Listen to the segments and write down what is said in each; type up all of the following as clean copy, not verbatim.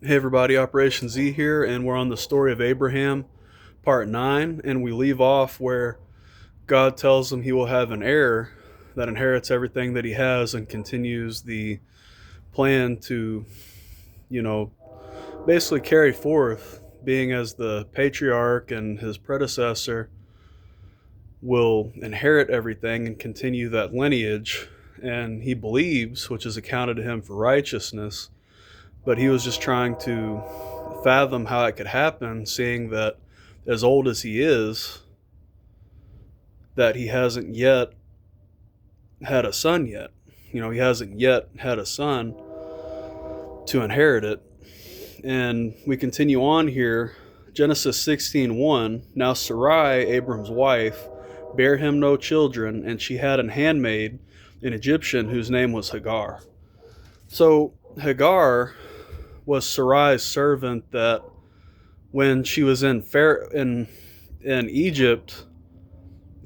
Hey everybody, OperationZ here, and we're on the story of Abraham, part 9, and we leave off where God tells him he will have an heir that inherits everything that he has and continues the plan to, you know, basically carry forth, being as the patriarch and his predecessor will inherit everything and continue that lineage. And he believes, which is accounted to him for righteousness, but he was just trying to fathom how it could happen, seeing that as old as he is, that he hasn't yet had a son yet. He hasn't yet had a son to inherit it. And we continue on here. Genesis 16:1. Now Sarai, Abram's wife, bare him no children, and she had an handmaid, an Egyptian, whose name was Hagar. So Hagar was Sarai's servant that when she was in Egypt,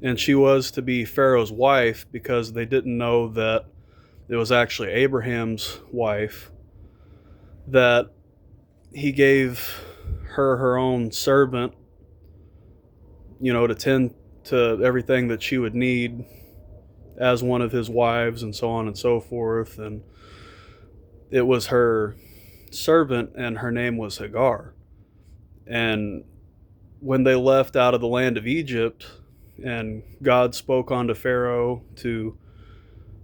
and she was to be Pharaoh's wife, because they didn't know that it was actually Abraham's wife, that he gave her own servant, to tend to everything that she would need as one of his wives, and so on and so forth. And it was her servant, and her name was Hagar. And when they left out of the land of Egypt, and God spoke unto Pharaoh to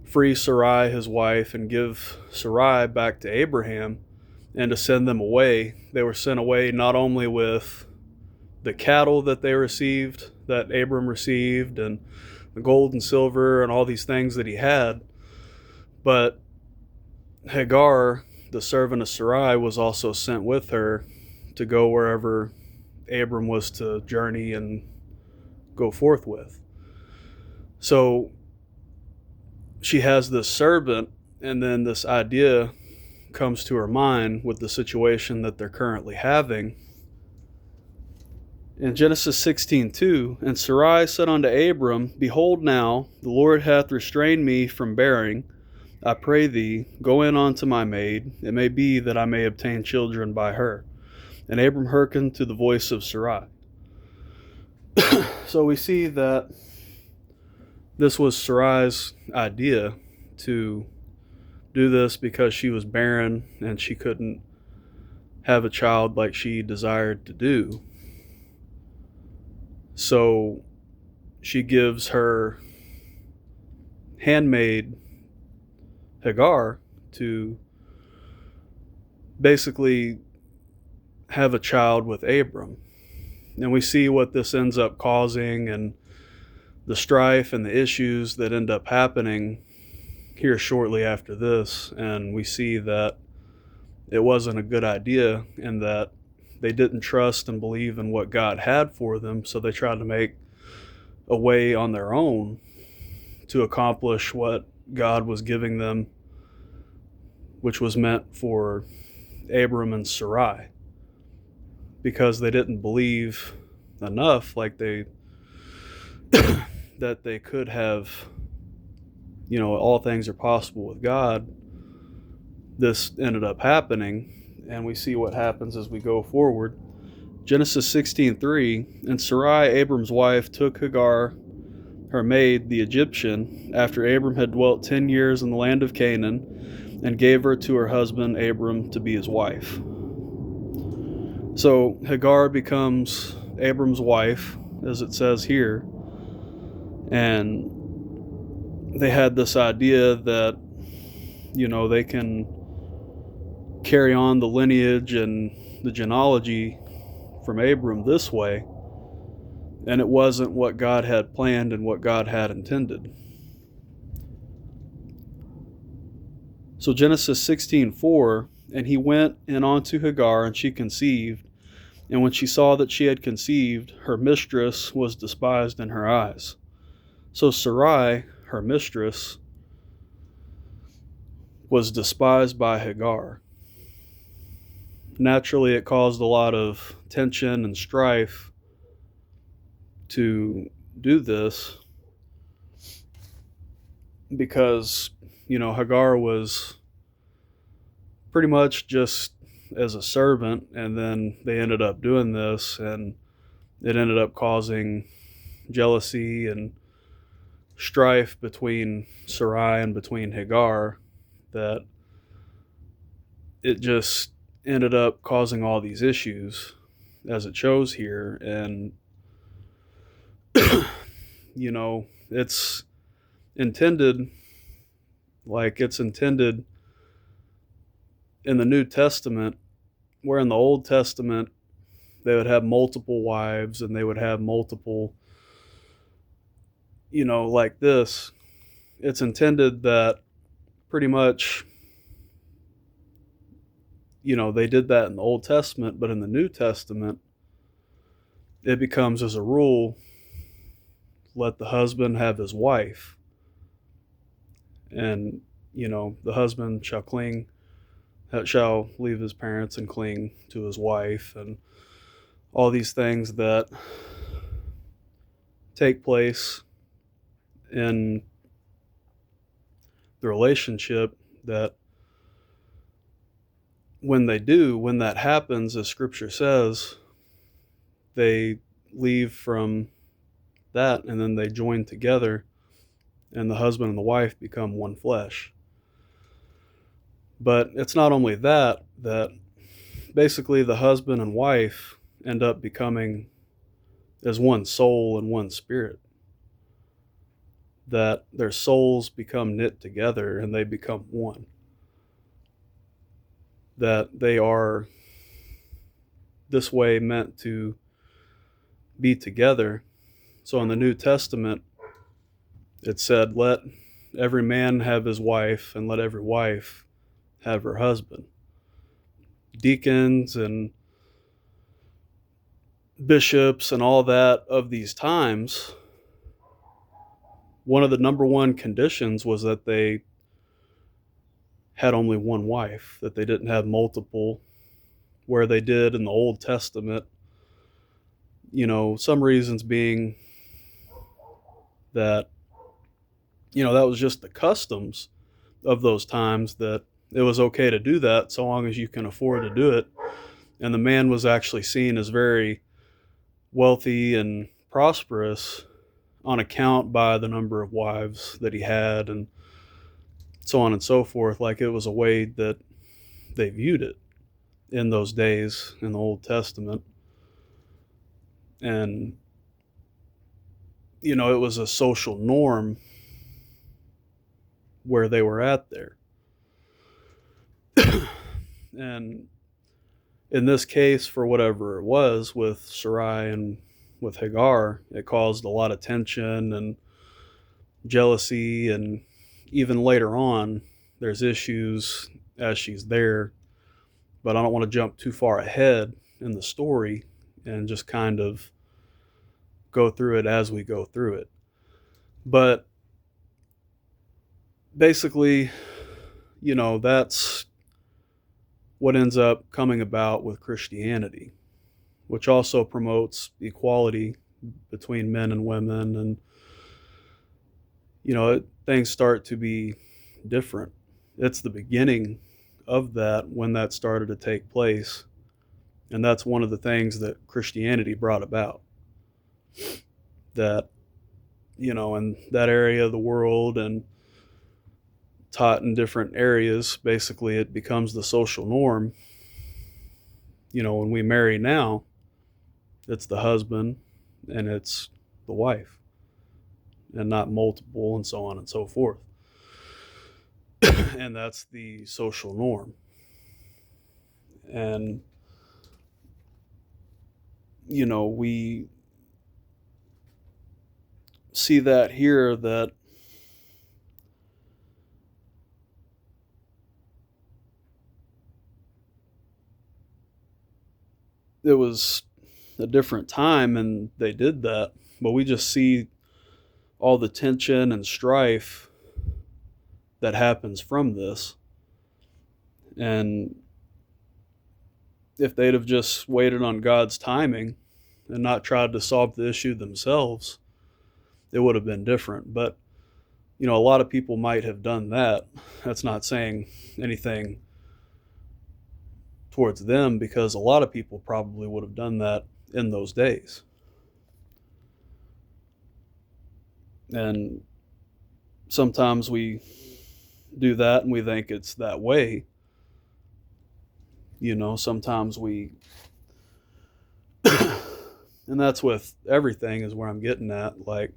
free Sarai, his wife, and give Sarai back to Abraham, and to send them away, they were sent away not only with the cattle that they received, that Abram received, and the gold and silver and all these things that he had, but Hagar, the servant of Sarai, was also sent with her to go wherever Abram was to journey and go forth with. So she has this servant, and then this idea comes to her mind with the situation that they're currently having. In Genesis 16:2, and Sarai said unto Abram, Behold now, the Lord hath restrained me from bearing. I pray thee, go in unto my maid. It may be that I may obtain children by her. And Abram hearkened to the voice of Sarai. So we see that this was Sarai's idea to do this because she was barren and she couldn't have a child like she desired to do. So she gives her handmaid Hagar to basically have a child with Abram. And we see what this ends up causing, and the strife and the issues that end up happening here shortly after this. And we see that it wasn't a good idea, and that they didn't trust and believe in what God had for them, so they tried to make a way on their own to accomplish what God was giving them, which was meant for Abram and Sarai, because they didn't believe enough, like they that they could have, all things are possible with God. This ended up happening, and we see what happens as we go forward. Genesis 16:3, and Sarai, Abram's wife, took Hagar, her maid, the Egyptian, after Abram had dwelt 10 years in the land of Canaan, and gave her to her husband Abram to be his wife. So Hagar becomes Abram's wife, as it says here, and they had this idea that, they can carry on the lineage and the genealogy from Abram this way, and it wasn't what God had planned and what God had intended. So Genesis 16:4, and he went in unto Hagar, and she conceived, and when she saw that she had conceived, her mistress was despised in her eyes. So Sarai, her mistress, was despised by Hagar. Naturally, it caused a lot of tension and strife to do this, because, Hagar was pretty much just as a servant, and then they ended up doing this, and it ended up causing jealousy and strife between Sarai and between Hagar, that it just ended up causing all these issues as it shows here. And it's intended, it's intended in the New Testament, where in the Old Testament they would have multiple wives and they would have multiple, like this. It's intended that pretty much, they did that in the Old Testament, but in the New Testament, it becomes as a rule, let the husband have his wife. And, the husband shall leave his parents and cling to his wife, and all these things that take place in the relationship, that when that happens, as scripture says, they leave from that and then they join together, and the husband and the wife become one flesh. But it's not only that basically the husband and wife end up becoming as one soul and one spirit, that their souls become knit together and they become one, that they are this way meant to be together. So in the New Testament, it said, let every man have his wife and let every wife have her husband. Deacons and bishops and all that of these times, one of the number one conditions was that they had only one wife, that they didn't have multiple, where they did in the Old Testament. Some reasons being that, that was just the customs of those times, that it was okay to do that so long as you can afford to do it. And the man was actually seen as very wealthy and prosperous on account by the number of wives that he had, and so on and so forth. Like, it was a way that they viewed it in those days in the Old Testament. And, it was a social norm where they were at there. And in this case, for whatever it was with Sarai and with Hagar, it caused a lot of tension and jealousy. And even later on, there's issues as she's there. But I don't want to jump too far ahead in the story and just kind of go through it as we go through it. But basically, that's what ends up coming about with Christianity, which also promotes equality between men and women. And, things start to be different. It's the beginning of that, when that started to take place. And that's one of the things that Christianity brought about. That, in that area of the world and taught in different areas, basically it becomes the social norm. When we marry now, it's the husband and it's the wife, and not multiple, and so on and so forth. And that's the social norm. And, we see that here, that it was a different time and they did that, but we just see all the tension and strife that happens from this. And if they'd have just waited on God's timing and not tried to solve the issue themselves, it would have been different. But, a lot of people might have done that. That's not saying anything towards them, because a lot of people probably would have done that in those days. And sometimes we do that and we think it's that way. Sometimes we, and that's with everything, is where I'm getting at. Like,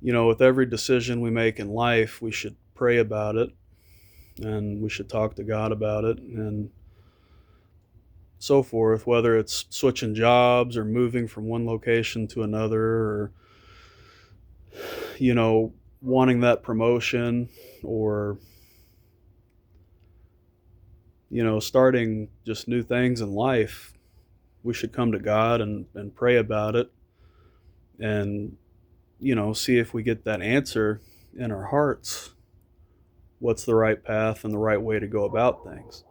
with every decision we make in life, we should pray about it and we should talk to God about it and so forth, whether it's switching jobs or moving from one location to another, or, wanting that promotion, or, starting just new things in life. We should come to God and pray about it and, see if we get that answer in our hearts. What's the right path and the right way to go about things?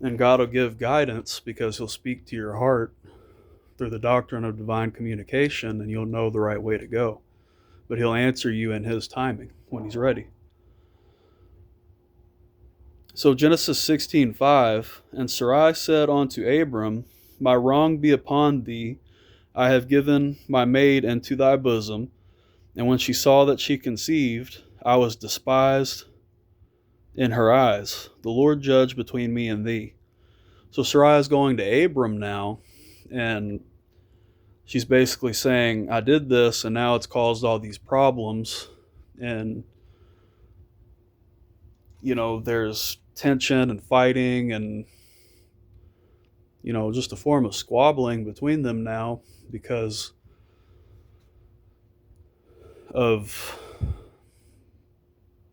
And God will give guidance, because he'll speak to your heart through the doctrine of divine communication, and you'll know the right way to go. But he'll answer you in his timing when he's ready. So Genesis 16:5, and Sarai said unto Abram, My wrong be upon thee, I have given my maid into thy bosom. And when she saw that she conceived, I was despised in her eyes. The Lord judge between me and thee. So Sarai is going to Abram now, and she's basically saying, I did this, and now it's caused all these problems. And, there's tension and fighting and, just a form of squabbling between them now because of,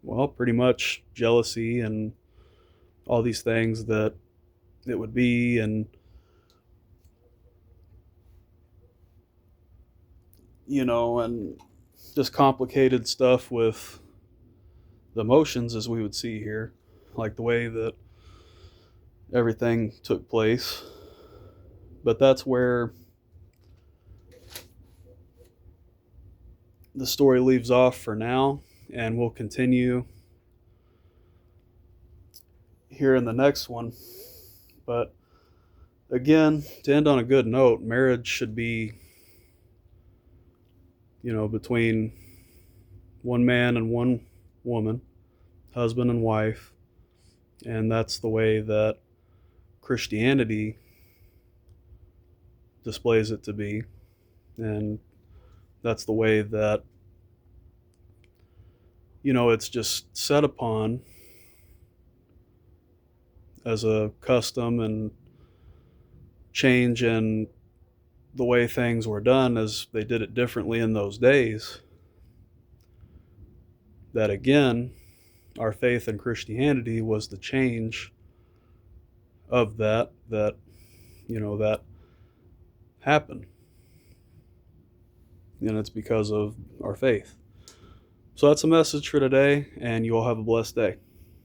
well, pretty much jealousy and all these things that it would be. And, and just complicated stuff with the emotions, as we would see here, like the way that everything took place. But that's where the story leaves off for now, and we'll continue here in the next one. But again, to end on a good note, marriage should be, between one man and one woman, husband and wife. And that's the way that Christianity displays it to be. And that's the way that, it's just set upon as a custom and change in the way things were done, as they did it differently in those days. That again, our faith in Christianity was the change of that happened. And it's because of our faith. So that's a message for today, and you all have a blessed day.